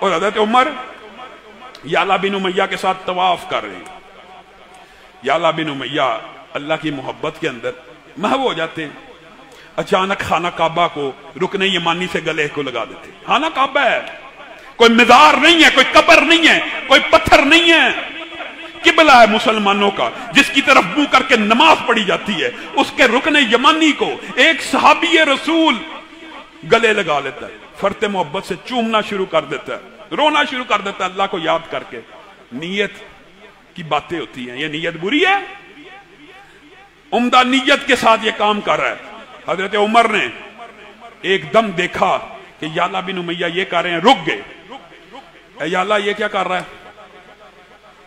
اور حضرت عمر یعلا بن امیہ کے ساتھ طواف کر رہے ہیں. یعلا بن امیہ اللہ کی محبت کے اندر محو ہو جاتے ہیں. اچانک خانہ کعبہ کو رکن یمانی سے گلے کو لگا دیتے. خانہ کعبہ ہے، کوئی مزار نہیں ہے، کوئی قبر نہیں ہے، کوئی پتھر نہیں ہے، قبلہ ہے مسلمانوں کا جس کی طرف منہ کر کے نماز پڑھی جاتی ہے. اس کے رکن یمانی کو ایک صحابی رسول گلے لگا لیتا ہے، فرط محبت سے چومنا شروع کر دیتا ہے، رونا شروع کر دیتا ہے اللہ کو یاد کر کے. نیت کی باتیں ہوتی ہیں. یہ نیت بری ہے، عمدہ نیت کے ساتھ یہ کام کر رہا ہے. حضرت عمر نے ایک دم دیکھا کہ یعلا بن امیہ یہ کر رہے ہیں، رک گئے. اے یعلا یہ کیا کر رہا ہے؟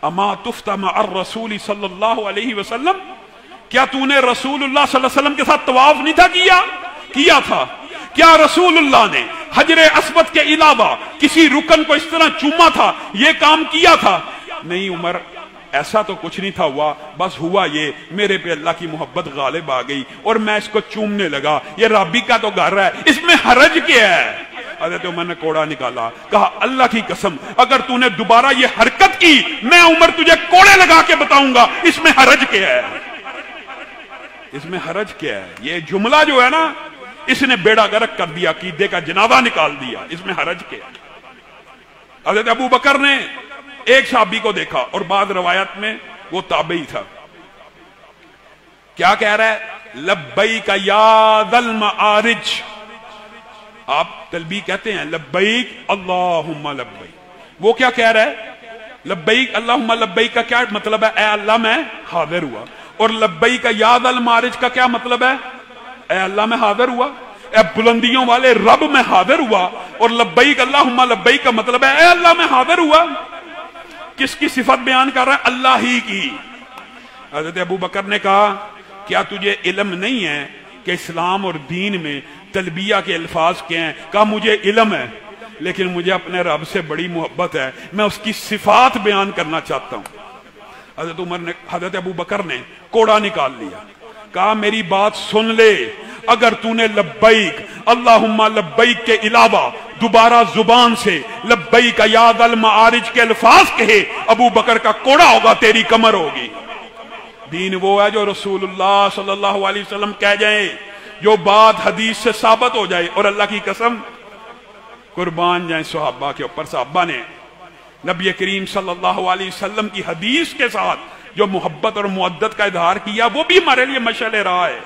اما تفت مع الرسول صلی اللہ علیہ وسلم، کیا تو نے رسول اللہ صلی اللہ علیہ وسلم کے ساتھ طواف نہیں تھا کیا تھا؟ کیا رسول اللہ نے حجر اسود کے علاوہ کسی رکن کو اس طرح چوما تھا، یہ کام کیا تھا؟ نہیں عمر، ایسا تو کچھ نہیں تھا ہوا، بس ہوا یہ میرے پہ اللہ کی محبت غالب آ گئی اور میں اس کو چومنے لگا. یہ رابی کا تو گھر ہے، اس میں حرج کیا ہے؟ حضرت عمر نے کوڑا نکالا، کہا اللہ کی قسم اگر تو نے دوبارہ یہ حرکت کی میں عمر تجھے کوڑے لگا کے بتاؤں گا اس میں حرج کیا ہے. اس میں حرج کیا ہے؟ یہ جملہ جو ہے نا اس نے بیڑا غرق کر دیا، عقیدے کا جنازہ نکال دیا. اس میں حرج کیا ہے؟ حضرت ابو بکر نے ایک صحابی کو دیکھا اور بعض روایت میں وہ تابعی تھا. کیا کہہ رہا ہے؟ لبیک یا ذا المعارج. آپ تلبیہ کہتے ہیں لبیک اللہم لبیک. وہ کیا کہہ رہا ہے؟ لبیک اللہم لبیک کا کیا مطلب ہے؟ اے اللہ میں حاضر ہوا. اور لبیک یا ذا المعارج کا کیا مطلب ہے؟ اے اللہ میں حاضر ہوا، اے بلندیوں والے رب میں حاضر ہوا. اور لبیک اللہم لبیک کا مطلب ہے اے اللہ میں حاضر ہوا. کس کی صفت بیان کر رہا ہے؟ اللہ ہی کی. حضرت ابو بکر نے کہا کیا تجھے علم نہیں ہے کہ اسلام اور دین میں تلبیہ کے الفاظ کیا ہیں؟ کہا مجھے علم ہے لیکن مجھے اپنے رب سے بڑی محبت ہے، میں اس کی صفات بیان کرنا چاہتا ہوں. حضرت ابو بکر نے کوڑا نکال لیا، کہا میری بات سن لے، اگر تو نے لبیک اللہم لبیک کے علاوہ دوبارہ زبان سے لبیک یا ذا المعارج کے الفاظ کہے ابو بکر کا کوڑا ہوگا، تیری کمر ہوگی. دین وہ ہے جو رسول اللہ صلی اللہ علیہ وسلم کہہ جائیں، جو بات حدیث سے ثابت ہو جائے. اور اللہ کی قسم قربان جائیں صحابہ کے اوپر. صحابہ نے نبی کریم صلی اللہ علیہ وسلم کی حدیث کے ساتھ جو محبت اور مودت کا اظہار کیا وہ بھی ہمارے لیے مشعل راہ ہے.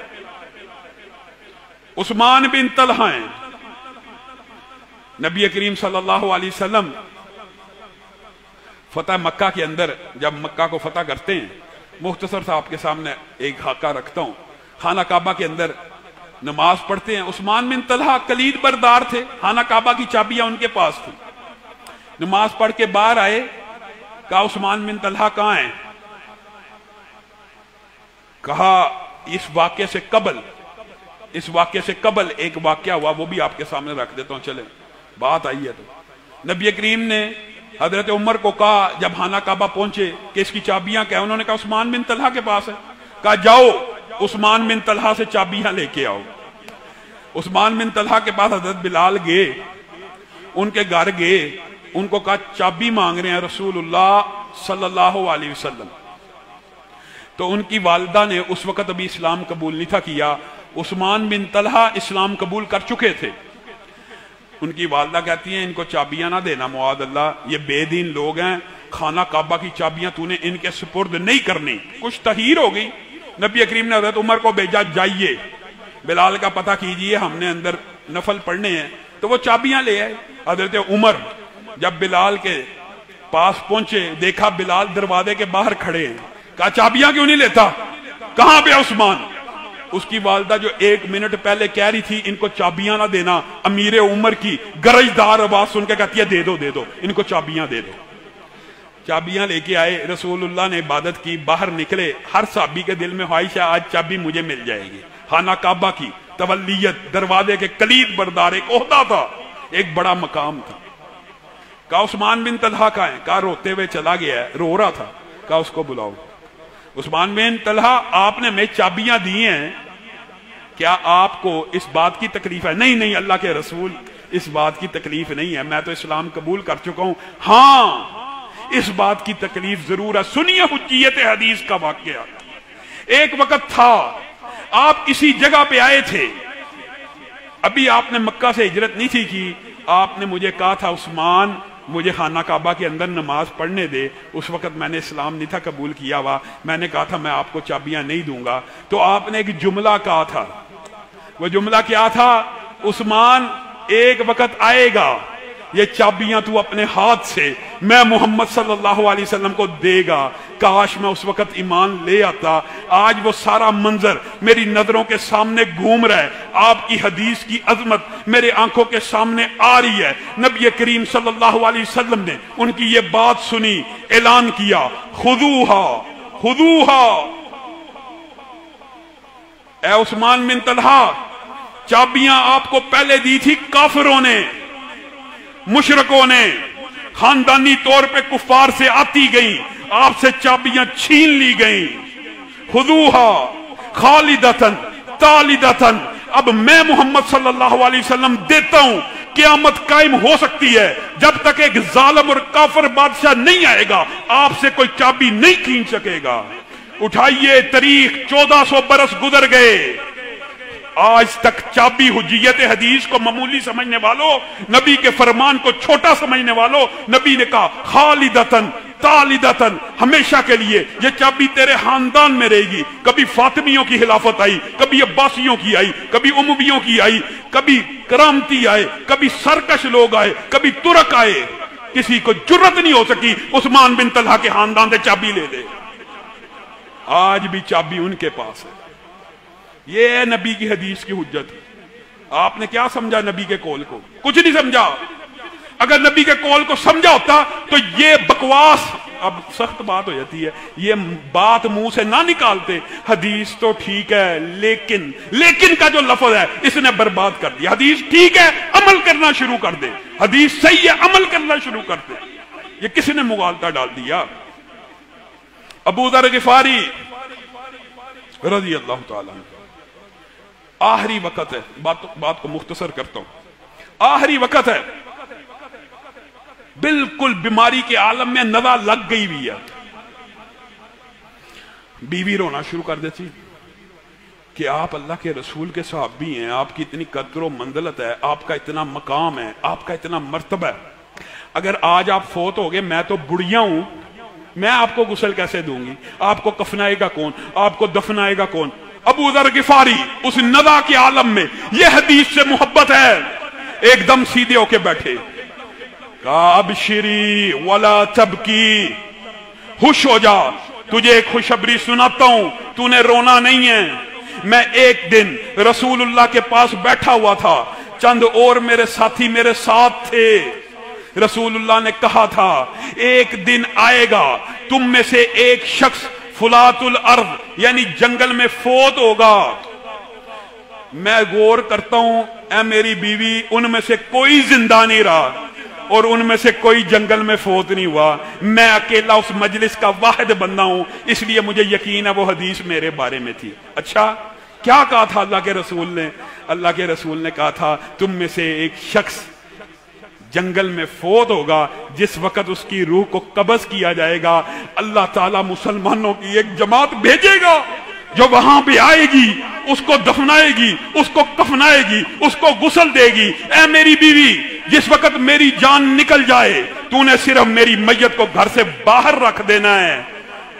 عثمان بن طلحہ ہیں، نبی کریم صلی اللہ علیہ وسلم فتح مکہ کے اندر جب مکہ کو فتح کرتے ہیں، مختصر سا آپ کے سامنے ایک خاکہ رکھتا ہوں. خانہ کعبہ کے اندر نماز پڑھتے ہیں. عثمان بن طلحہ کلید بردار تھے، خانہ کعبہ کی چابیاں ان کے پاس تھی. نماز پڑھ کے باہر آئے، کہا عثمان بن طلحہ کہاں ہیں؟ کہا اس واقعے سے قبل ایک واقعہ ہوا، وہ بھی آپ کے سامنے رکھ دیتا ہوں. چلیں بات آئی ہے تو نبی کریم نے حضرت عمر کو کہا جب خانہ کعبہ پہنچے کہ اس کی چابیاں کیا؟ انہوں نے کہا عثمان بن طلحہ کے پاس ہے. کہا جاؤ عثمان بن طلحہ سے چابیاں لے کے آؤ. عثمان بن طلحہ کے پاس حضرت بلال گئے، ان کے گھر گئے، ان کو کہا چابی مانگ رہے ہیں رسول اللہ صلی اللہ علیہ وسلم. تو ان کی والدہ نے اس وقت ابھی اسلام قبول نہیں تھا کیا، عثمان بن طلحہ اسلام قبول کر چکے تھے. ان کی والدہ کہتی ہیں ان کو چابیاں نہ دینا معاذ اللہ، یہ بے دین لوگ ہیں، خانہ کعبہ کی چابیاں تو نے ان کے سپرد نہیں کرنی. کچھ تحیر ہو گئی. نبی کریم نے حضرت عمر کو بھیجا جائیے بلال کا پتہ کیجئے، ہم نے اندر نفل پڑھنے ہیں. تو وہ چابیاں لے آئے. حضرت عمر جب بلال کے پاس پہنچے دیکھا بلال دروازے کے باہر کھڑے ہیں. کہا چابیاں کیوں نہیں لیتا؟ کہاں پہ عثمان؟ اس کی والدہ جو 1 منٹ پہلے کہہ رہی تھی ان کو چابیاں نہ دینا، امیر عمر کی گرجدار آواز سن کے کہتی ہے دے دو ان کو چابیاں دے دو. چابیاں لے کے آئے. رسول اللہ نے عبادت کی، باہر نکلے. ہر صحابی کے دل میں خواہش ہے آج چابی مجھے مل جائے گی. خانہ کعبہ کی تولیت، دروازے کے کلید بردار ایک عہدہ تھا، ایک بڑا مقام تھا. کہا عثمان بن طلحہ کا ہے؟ کہا روتے ہوئے چلا گیا ہے، رو رہا تھا. کہا اس کو بلاؤ. عثمان بن طلحہ آپ نے میں چابیاں دی ہیں، کیا آپ کو اس بات کی تکلیف ہے؟ نہیں اللہ کے رسول اس بات کی تکلیف نہیں ہے، میں تو اسلام قبول کر چکا ہوں۔ ہاں اس بات کی تکلیف ضرور ہے۔ سنیے حجیت حدیث کا واقعہ۔ ایک وقت تھا آپ کسی جگہ پہ آئے تھے، ابھی آپ نے مکہ سے ہجرت نہیں تھی کی، آپ نے مجھے کہا تھا عثمان مجھے خانہ کعبہ کے اندر نماز پڑھنے دے۔ اس وقت میں نے اسلام نہیں تھا قبول کیا ہوا، میں نے کہا تھا میں آپ کو چابیاں نہیں دوں گا۔ تو آپ نے ایک جملہ کہا تھا، وہ جملہ کیا تھا؟ عثمان ایک وقت آئے گا یہ چابیاں تو اپنے ہاتھ سے میں محمد صلی اللہ علیہ وسلم کو دے گا۔ کاش میں اس وقت ایمان لے آتا۔ آج وہ سارا منظر میری نظروں کے سامنے گھوم رہا ہے، آپ کی حدیث کی عظمت میرے آنکھوں کے سامنے آ رہی ہے۔ نبی کریم صلی اللہ علیہ وسلم نے ان کی یہ بات سنی، اعلان کیا خذوہا خذوہا، اے عثمان بن طلحہ چابیاں آپ کو پہلے دی تھی کافروں نے، مشرکوں نے، خاندانی طور پہ کفار سے آتی گئیں، آپ سے چابیاں چھین لی گئیں۔ خذوہا خالدتن تالدتن، اب میں محمد صلی اللہ علیہ وسلم دیتا ہوں۔ قیامت قائم ہو سکتی ہے جب تک ایک ظالم اور کافر بادشاہ نہیں آئے گا، آپ سے کوئی چابی نہیں کھینچ سکے گا۔ اٹھائیے تاریخ 1400 برس گزر گئے، آج تک چابی حجیت حدیث کو معمولی سمجھنے والوں، نبی کے فرمان کو چھوٹا سمجھنے والوں، نبی نے کہا خالدتن تالدتن، ہمیشہ کے لیے یہ چابی تیرے خاندان میں رہے گی۔ کبھی فاطمیوں کی خلافت آئی، کبھی عباسیوں کی آئی، کبھی امویوں کی آئی، کبھی کرامتی آئے، کبھی سرکش لوگ آئے، کبھی ترک آئے، کسی کو جرت نہیں ہو سکی عثمان بن طلحہ کے خاندان سے چابی لے لے۔ آج بھی چابی ان کے پاس ہے۔ یہ ہے نبی کی حدیث کی حجت۔ آپ نے کیا سمجھا نبی کے قول کو؟ کچھ نہیں سمجھا۔ اگر نبی کے قول کو سمجھا ہوتا تو یہ بکواس، اب سخت بات ہو جاتی ہے، یہ بات منہ سے نہ نکالتے، حدیث تو ٹھیک ہے لیکن کا جو لفظ ہے اس نے برباد کر دیا۔ حدیث ٹھیک ہے، عمل کرنا شروع کر دے، حدیث صحیح ہے، عمل کرنا شروع کر دے۔ یہ کس نے مغالطہ ڈال دیا؟ ابو ذر غفاری رضی اللہ تعالیٰ عنہ۔ آخری وقت ہے، بات کو مختصر کرتا ہوں، آخری وقت ہے، بالکل بیماری کے عالم میں نظر لگ گئی ہوئی ہے۔ بیوی رونا شروع کر دیتی کہ آپ اللہ کے رسول کے صحابی ہیں، آپ کی اتنی قدر و منزلت ہے، آپ کا اتنا مقام ہے، آپ کا اتنا مرتبہ ہے، اگر آج آپ فوت ہو گئے، میں تو بڑھیا ہوں، میں آپ کو غسل کیسے دوں گی؟ آپ کو کفنائے گا کون؟ آپ کو دفنائے گا کون؟ ابو ذر غفاری اس ندا کے عالم میں یہ حدیث سے محبت ہے، ایک دم سیدھے ہو کے بیٹھے، کہا ابشری ولا تبکی، خوش ہو جا، تجھے ایک خوشخبری سناتا ہوں، تو نے رونا نہیں ہے۔ میں ایک دن رسول اللہ کے پاس بیٹھا ہوا تھا، چند اور میرے ساتھی میرے ساتھ تھے، رسول اللہ نے کہا تھا ایک دن آئے گا تم میں سے ایک شخص فلات الارض یعنی جنگل میں فوت ہوگا۔ میں غور کرتا ہوں، اے میری بیوی، ان میں سے کوئی زندہ نہیں رہا اور ان میں سے کوئی جنگل میں فوت نہیں ہوا، میں اکیلا اس مجلس کا واحد بندہ ہوں، اس لیے مجھے یقین ہے وہ حدیث میرے بارے میں تھی۔ اچھا کیا کہا تھا اللہ کے رسول نے؟ اللہ کے رسول نے کہا تھا تم میں سے ایک شخص جنگل میں فوت ہوگا، جس وقت اس کی روح کو قبض کیا جائے گا، اللہ تعالیٰ مسلمانوں کی ایک جماعت بھیجے گا جو وہاں پہ آئے گی، اس کو دفنائے گی، اس کو کفنائے گی، اس کو غسل دے گی۔ اے میری بیوی، جس وقت میری جان نکل جائے تو نے صرف میری میت کو گھر سے باہر رکھ دینا ہے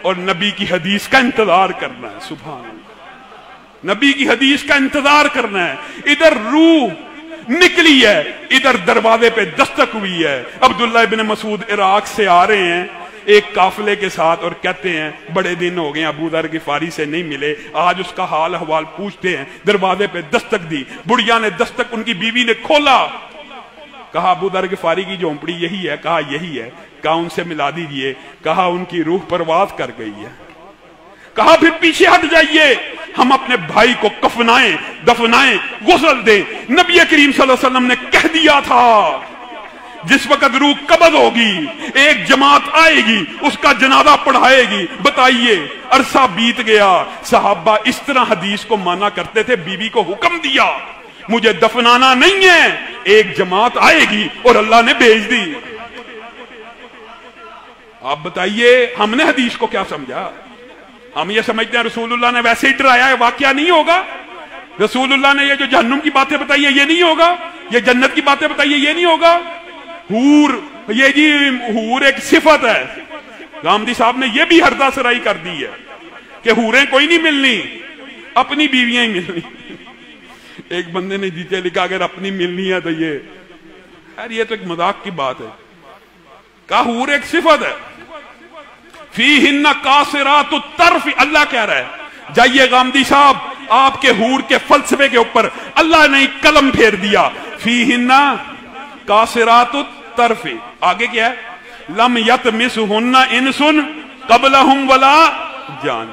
اور نبی کی حدیث کا انتظار کرنا ہے۔ سبحان اللہ، نبی کی حدیث کا انتظار کرنا ہے۔ ادھر روح نکلی ہے، ادھر دروازے پہ دستک ہوئی ہے۔ عبداللہ ابن مسعود عراق سے آ رہے ہیں ایک قافلے کے ساتھ اور کہتے ہیں بڑے دن ہو گئے ابو ذر غفاری سے نہیں ملے، آج اس کا حال احوال پوچھتے ہیں۔ دروازے پہ دستک دی، بڑھیا نے دستک ان کی بیوی نے کھولا، کہا ابو ذر غفاری کی جھونپڑی یہی ہے؟ کہا یہی ہے۔ کہا ان سے ملا دیجئے، کہا ان کی روح پرواز کر گئی ہے۔ کہا پھر پیچھے ہٹ جائیے، ہم اپنے بھائی کو کفنائیں، دفنائیں، غسل دیں۔ نبی کریم صلی اللہ علیہ وسلم نے کہہ دیا تھا جس وقت روح قبض ہوگی ایک جماعت آئے گی، اس کا جنازہ پڑھائے گی۔ بتائیے عرصہ بیت گیا، صحابہ اس طرح حدیث کو مانا کرتے تھے، بیوی کو حکم دیا مجھے دفنانا نہیں ہے، ایک جماعت آئے گی اور اللہ نے بھیج دی۔ آپ بتائیے ہم نے حدیث کو کیا سمجھا؟ ہم یہ سمجھتے ہیں رسول اللہ نے ویسے ہی ڈرایا ہے، واقعہ نہیں ہوگا۔ رسول اللہ نے یہ جو جہنم کی باتیں بتائی ہیں یہ نہیں ہوگا، یہ جنت کی باتیں بتائی ہیں یہ نہیں ہوگا۔ حور، یہ جی حور ایک صفت ہے، گامدی صاحب نے یہ بھی ہردہ سرائی کر دی ہے کہ حوریں کوئی نہیں ملنی، اپنی بیویاں ہی ملنی۔ ایک بندے نے نیچے لکھا اگر اپنی ملنی ہے تو یہ یار یہ تو ایک مذاق کی بات ہے۔ کہا حور ایک صفت ہے، فیہن قاصرات الطرف، اللہ کہہ رہا ہے۔ جائیے غامدی صاحب، آپ کے حور کے فلسفے کے اوپر اللہ نے قلم پھیر دیا، فیہن قاصرات الطرف، آگے کیا ہے؟ لم یطمثہن انس قبلہم ولا جان،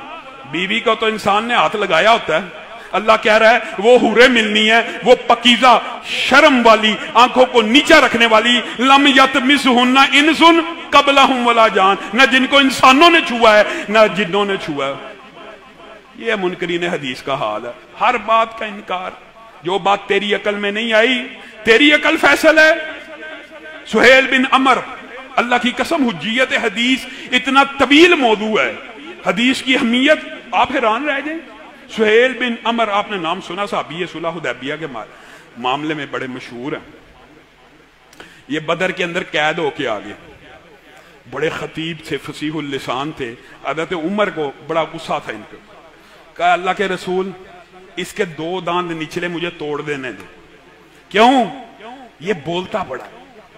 بیوی کو تو انسان نے ہاتھ لگایا ہوتا ہے، اللہ کہہ رہا ہے وہ حوریں ملنی ہے، وہ پکیزہ شرم والی، آنکھوں کو نیچے رکھنے والی، لم یطمثہن انس قبلہم ولا جان، نہ جن کو انسانوں نے چھوا ہے نہ جنوں نے چھوا ہے۔ یہ منکرین حدیث کا حال ہے، ہر بات کا انکار، جو بات تیری عقل میں نہیں آئی تیری عقل فیصل ہے۔ سہیل بن عمر، اللہ کی قسم حجیت حدیث اتنا طویل موضوع ہے، حدیث کی اہمیت آپ حیران رہ جائیں۔ سہیل بن عمر، آپ نے نام سنا، صحابی صلح حدیبیہ کے معاملے میں بڑے مشہور ہیں۔ یہ بدر کے اندر قید ہو کے آگے، بڑے خطیب تھے، فصیح اللسان تھے، حضرت عمر کو بڑا غصہ تھا ان کو، کہا اللہ کے رسول اس کے 2 دانت نچلے مجھے توڑ دینے دیں۔ کیوں؟ یہ بولتا بڑا،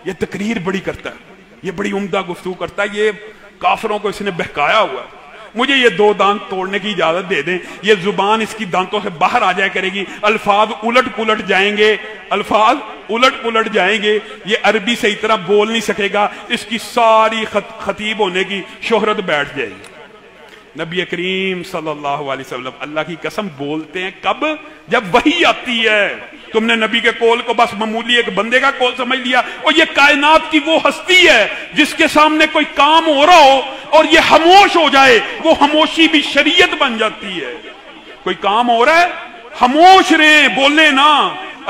یہ تقریر بڑی کرتا ہے، یہ بڑی عمدہ گفتگو کرتا ہے، یہ کافروں کو اس نے بہکایا ہوا ہے، مجھے یہ 2 دانت توڑنے کی اجازت دے دیں، یہ زبان اس کی دانتوں سے باہر آ جائے کرے گی، الفاظ الٹ پلٹ جائیں گے، الفاظ الٹ پلٹ جائیں گے، یہ عربی صحیح طرح بول نہیں سکے گا، اس کی ساری خطیب ہونے کی شہرت بیٹھ جائے گی۔ نبی کریم صلی اللہ علیہ وسلم اللہ کی قسم بولتے ہیں کب؟ جب وحی آتی ہے۔ تم نے نبی کے قول کو بس معمولی ایک بندے کا قول سمجھ لیا، اور یہ کائنات کی وہ ہستی ہے جس کے سامنے کوئی کام ہو رہا ہو اور یہ خاموش ہو جائے، وہ خاموشی بھی شریعت بن جاتی ہے۔ کوئی کام ہو رہا ہے، خاموش رہیں، بولے نا،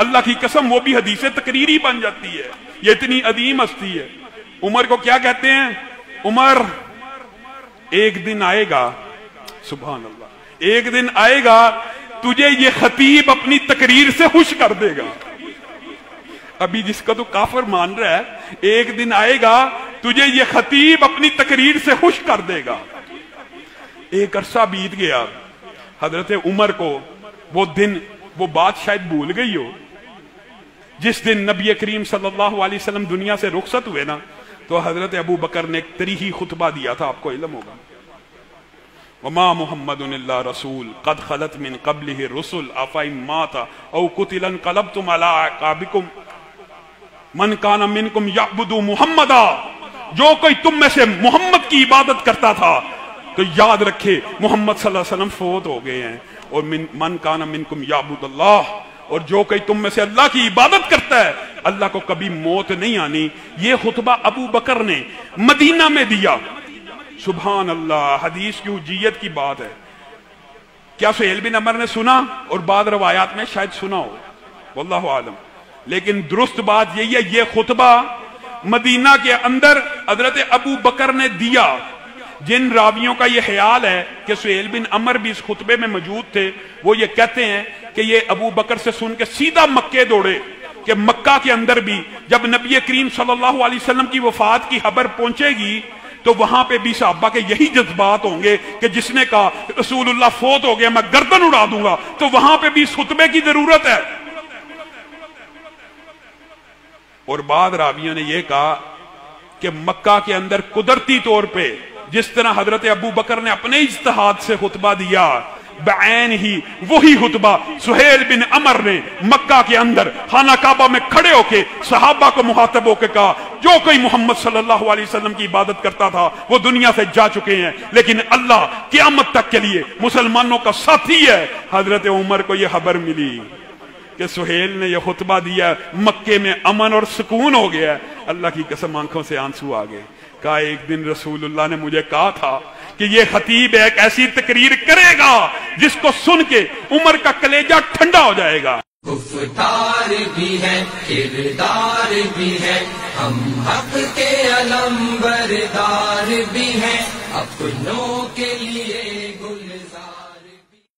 اللہ کی قسم وہ بھی حدیث تقریری بن جاتی ہے۔ یہ اتنی عظیم ہستی ہے۔ عمر کو کیا کہتے ہیں؟ عمر ایک دن آئے گا، سبحان اللہ، ایک دن آئے گا تجھے یہ خطیب اپنی تقریر سے خوش کر دے گا۔ ابھی جس کا تو کافر مان رہا ہے، ایک دن آئے گا تجھے یہ خطیب اپنی تقریر سے خوش کر دے گا۔ ایک عرصہ بیت گیا، حضرت عمر کو وہ دن، وہ بات شاید بھول گئی ہو، جس دن نبی کریم صلی اللہ علیہ وسلم دنیا سے رخصت ہوئے نا، تو حضرت ابو بکر نے ایک تریحی خطبہ دیا تھا، آپ کو علم ہوگا، وما محمد الا رسول قد خلت من قبلہ الرسل افئن مات او قتل انقلبتم علی اعقابکم من کان منکم یعبد محمدا، جو کوئی تم میں سے محمد کی عبادت کرتا تھا تو یاد رکھے محمد صلی اللہ علیہ وسلم فوت ہو گئے ہیں، اور من کان منکم یعبد اللہ، اور جو کوئی تم میں سے اللہ کی عبادت کرتا ہے اللہ کو کبھی موت نہیں آنی۔ یہ خطبہ ابو بکر نے مدینہ میں دیا، سبحان اللہ، حدیث کی حجیت کی بات ہے۔ کیا سہیل بن عمر نے سنا؟ اور بعض روایات میں شاید سنا ہو، واللہ عالم، لیکن درست بات یہی ہے، یہ خطبہ مدینہ کے اندر حضرت ابو بکر نے دیا۔ جن راویوں کا یہ خیال ہے کہ سہیل بن عمر بھی اس خطبے میں موجود تھے، وہ یہ کہتے ہیں کہ یہ ابو بکر سے سن کے سیدھا مکے دوڑے، کہ مکہ کے اندر بھی جب نبی کریم صلی اللہ علیہ وسلم کی وفات کی خبر پہنچے گی تو وہاں پہ بھی صحابہ کے یہی جذبات ہوں گے کہ جس نے کہا رسول اللہ فوت ہو گیا میں گردن اڑا دوں گا، تو وہاں پہ بھی اس خطبے کی ضرورت ہے۔ اور بعض راویوں نے یہ کہا کہ مکہ کے اندر قدرتی طور پہ جس طرح حضرت ابو بکر نے اپنے اجتہاد سے خطبہ دیا، بعین ہی وہی خطبہ سہیل بن عمر نے مکہ کے اندر خانہ کعبہ میں کھڑے ہو کے صحابہ کو مخاطب ہو کے کہا، جو کوئی محمد صلی اللہ علیہ وسلم کی عبادت کرتا تھا وہ دنیا سے جا چکے ہیں، لیکن اللہ قیامت تک کے لیے مسلمانوں کا ساتھی ہے۔ حضرت عمر کو یہ خبر ملی کہ سہیل نے یہ خطبہ دیا، مکے میں امن اور سکون ہو گیا۔ اللہ کی قسم آنکھوں سے آنسو آ گئے، کہا ایک دن رسول اللہ نے مجھے کہا تھا کہ یہ خطیب ایک ایسی تقریر کرے گا جس کو سن کے عمر کا کلیجہ ٹھنڈا ہو جائے گا۔ گفتار بھی ہے کردار بھی ہے، ہم حق کے علم بردار بھی ہیں، اپنوں کے لیے